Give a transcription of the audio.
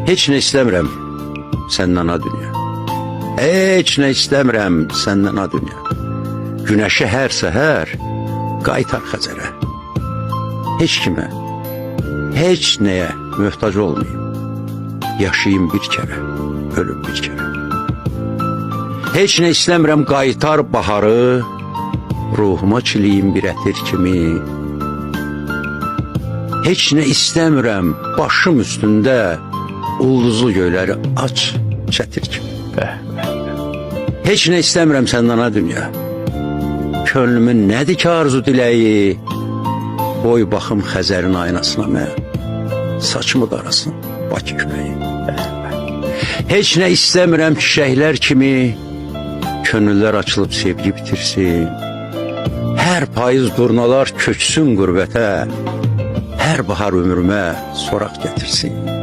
Heç nə istəmirəm səndən ha dünya. Heç nə istəmirəm səndən ha dünya. Günəşi hər səhər qaytar Xəzərə. Heç kimə, heç nəyə möhtac olmayayım. Yaşayayım bir kərə, ölüm bir kərə. Heç nə istəmirəm qaytar baharı, ruhuma çiliyim bir ətir kimi. Heç nə istəmirəm başım üstündə ulduzlu göyləri aç çətir kimi. Heç nə istəmirəm səndən ha dünya. Könlümün nədir ki arzu diləyi, boy baxım Xəzərin aynasına mən, saçımı darasın Bakı küləyi. Heç nə istəmirəm çiçəklər kimi, könüllər açılıb sevgi bitirsin. Hər payız durnalar köçsün qürbətə, hər bahar ömrümə soraq gətirsin.